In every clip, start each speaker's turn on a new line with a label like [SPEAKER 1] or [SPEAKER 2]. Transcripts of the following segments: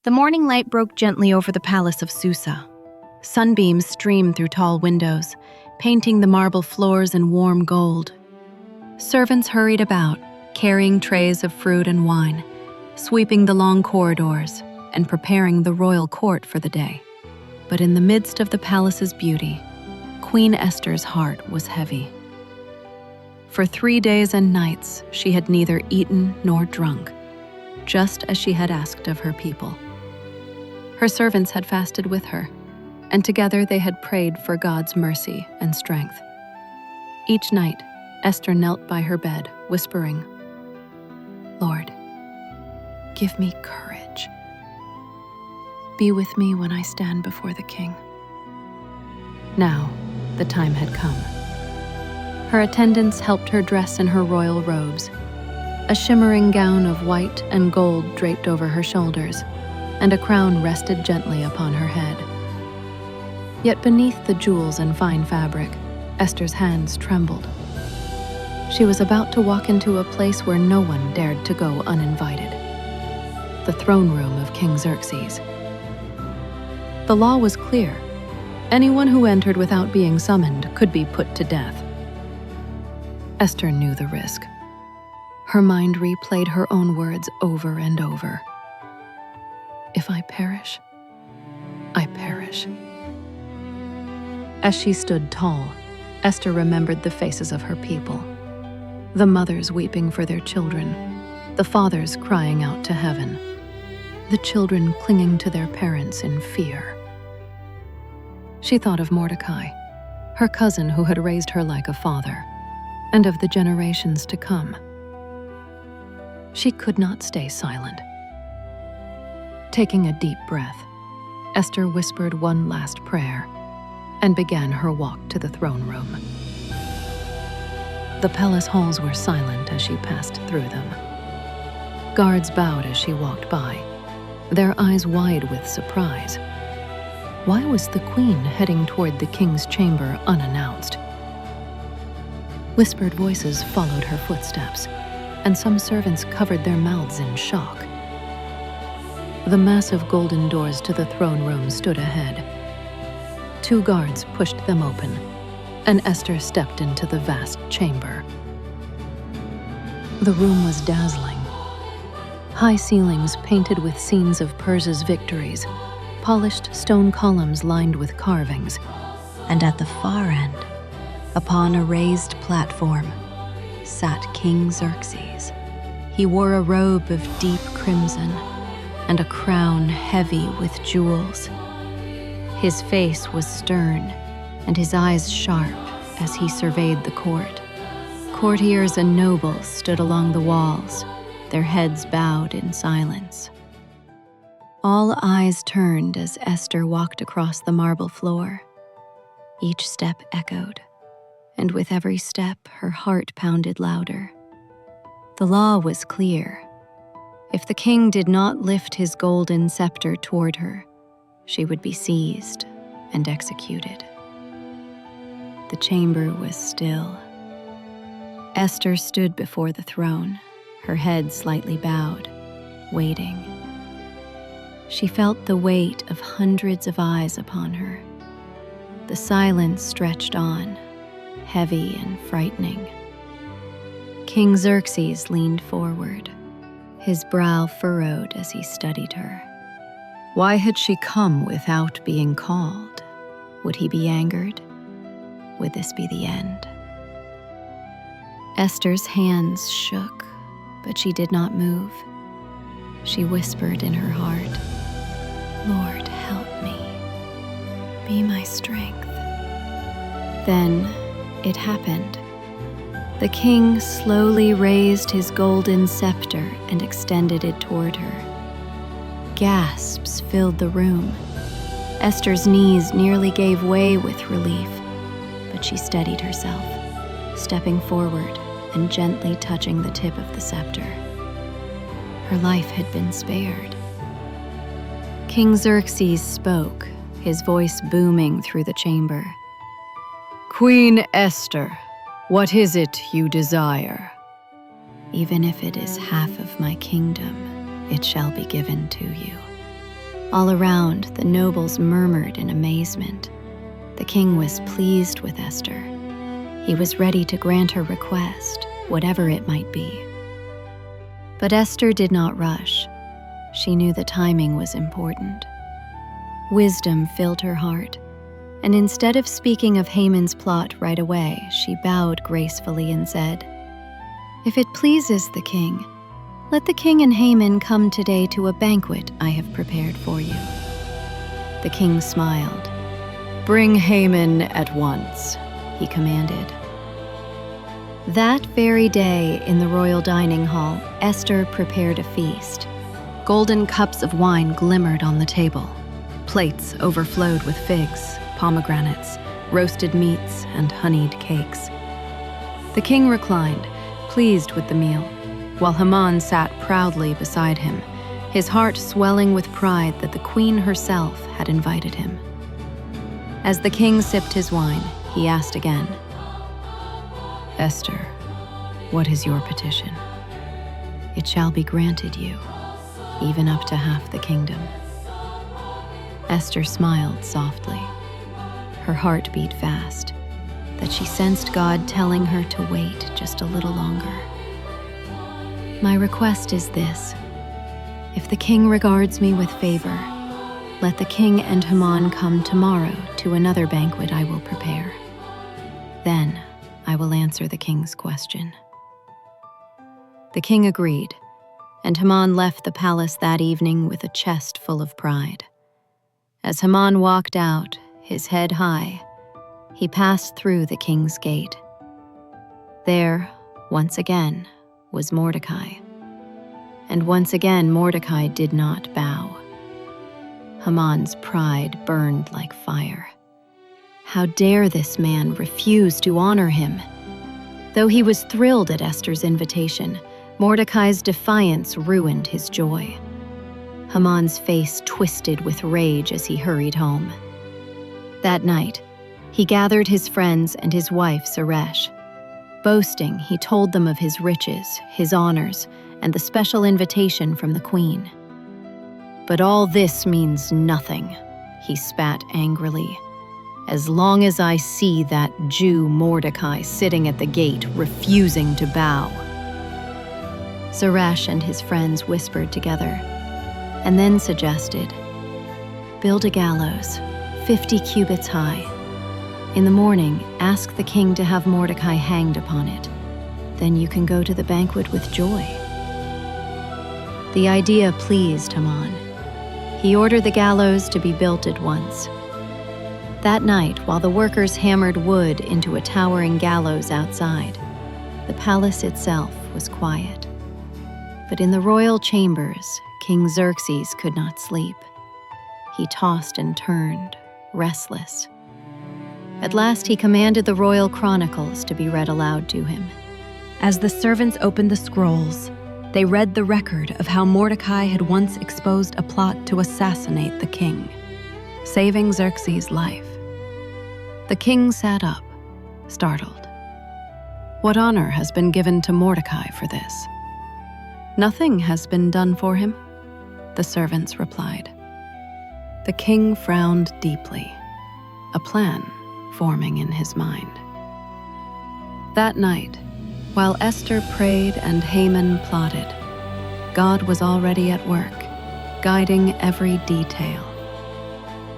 [SPEAKER 1] The morning light broke gently over the palace of Susa. Sunbeams streamed through tall windows, painting the marble floors in warm gold. Servants hurried about, carrying trays of fruit and wine, sweeping the long corridors, and preparing the royal court for the day. But in the midst of the palace's beauty, Queen Esther's heart was heavy. For 3 days and nights, she had neither eaten nor drunk, just as she had asked of her people. Her servants had fasted with her, and together they had prayed for God's mercy and strength. Each night, Esther knelt by her bed, whispering, "Lord, give me courage. Be with me when I stand before the king." Now, the time had come. Her attendants helped her dress in her royal robes. A shimmering gown of white and gold draped over her shoulders, and a crown rested gently upon her head. Yet beneath the jewels and fine fabric, Esther's hands trembled. She was about to walk into a place where no one dared to go uninvited: the throne room of King Xerxes. The law was clear. Anyone who entered without being summoned could be put to death. Esther knew the risk. Her mind replayed her own words over and over. "If I perish, I perish." As she stood tall, Esther remembered the faces of her people. The mothers weeping for their children, the fathers crying out to heaven, the children clinging to their parents in fear. She thought of Mordecai, her cousin who had raised her like a father, and of the generations to come. She could not stay silent. Taking a deep breath, Esther whispered one last prayer and began her walk to the throne room. The palace halls were silent as she passed through them. Guards bowed as she walked by, their eyes wide with surprise. Why was the queen heading toward the king's chamber unannounced? Whispered voices followed her footsteps, and some servants covered their mouths in shock. The massive golden doors to the throne room stood ahead. 2 guards pushed them open, and Esther stepped into the vast chamber. The room was dazzling. High ceilings painted with scenes of Persia's victories, polished stone columns lined with carvings, and at the far end, upon a raised platform, sat King Xerxes. He wore a robe of deep crimson and a crown heavy with jewels. His face was stern and his eyes sharp as he surveyed the court. Courtiers and nobles stood along the walls, their heads bowed in silence. All eyes turned as Esther walked across the marble floor. Each step echoed, and with every step her heart pounded louder. The law was clear. If the king did not lift his golden scepter toward her, she would be seized and executed. The chamber was still. Esther stood before the throne, her head slightly bowed, waiting. She felt the weight of hundreds of eyes upon her. The silence stretched on, heavy and frightening. King Xerxes leaned forward, his brow furrowed as he studied her. Why had she come without being called? Would he be angered? Would this be the end? Esther's hands shook, but she did not move. She whispered in her heart, "Lord, help me. Be my strength." Then it happened. The king slowly raised his golden scepter and extended it toward her. Gasps filled the room. Esther's knees nearly gave way with relief, but she steadied herself, stepping forward and gently touching the tip of the scepter. Her life had been spared. King Xerxes spoke, his voice booming through the chamber. "Queen Esther, what is it you desire?" "Even if it is half of my kingdom, it shall be given to you." All around, the nobles murmured in amazement. The king was pleased with Esther. He was ready to grant her request, whatever it might be. But Esther did not rush. She knew the timing was important. Wisdom filled her heart, and instead of speaking of Haman's plot right away, she bowed gracefully and said, "If it pleases the king, let the king and Haman come today to a banquet I have prepared for you." The king smiled. "Bring Haman at once," he commanded. That very day, in the royal dining hall, Esther prepared a feast. Golden cups of wine glimmered on the table. Plates overflowed with figs, pomegranates, roasted meats, and honeyed cakes. The king reclined, pleased with the meal, while Haman sat proudly beside him, his heart swelling with pride that the queen herself had invited him. As the king sipped his wine, he asked again, "Esther, what is your petition? It shall be granted you, even up to half the kingdom." Esther smiled softly. Her heart beat fast, that she sensed God telling her to wait just a little longer. "My request is this. If the king regards me with favor, let the king and Haman come tomorrow to another banquet I will prepare. Then I will answer the king's question." The king agreed, and Haman left the palace that evening with a chest full of pride. As Haman walked out, his head high, he passed through the king's gate. There, once again, was Mordecai. And once again Mordecai did not bow. Haman's pride burned like fire. How dare this man refuse to honor him? Though he was thrilled at Esther's invitation, Mordecai's defiance ruined his joy. Haman's face twisted with rage as he hurried home. That night, he gathered his friends and his wife Zeresh. Boasting, he told them of his riches, his honors, and the special invitation from the queen. "But all this means nothing," he spat angrily, "as long as I see that Jew Mordecai sitting at the gate refusing to bow." Zeresh and his friends whispered together, and then suggested, "Build a gallows, 50 cubits high. In the morning, ask the king to have Mordecai hanged upon it. Then you can go to the banquet with joy." The idea pleased Haman. He ordered the gallows to be built at once. That night, while the workers hammered wood into a towering gallows outside, the palace itself was quiet. But in the royal chambers, King Xerxes could not sleep. He tossed and turned, restless. At last he commanded the royal chronicles to be read aloud to him. As the servants opened the scrolls, they read the record of how Mordecai had once exposed a plot to assassinate the king, saving Xerxes' life. The king sat up, startled. "What honor has been given to Mordecai for this?" "Nothing has been done for him," the servants replied. The king frowned deeply, a plan forming in his mind. That night, while Esther prayed and Haman plotted, God was already at work, guiding every detail.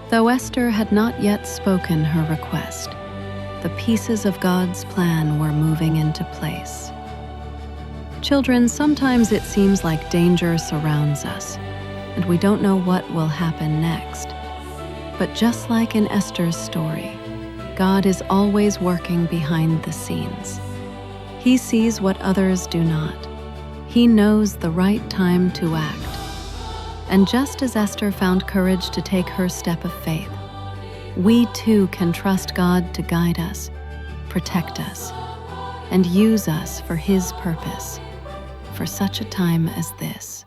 [SPEAKER 1] Though Esther had not yet spoken her request, the pieces of God's plan were moving into place. Children, sometimes it seems like danger surrounds us, and we don't know what will happen next. But just like in Esther's story, God is always working behind the scenes. He sees what others do not. He knows the right time to act. And just as Esther found courage to take her step of faith, we too can trust God to guide us, protect us, and use us for His purpose, for such a time as this.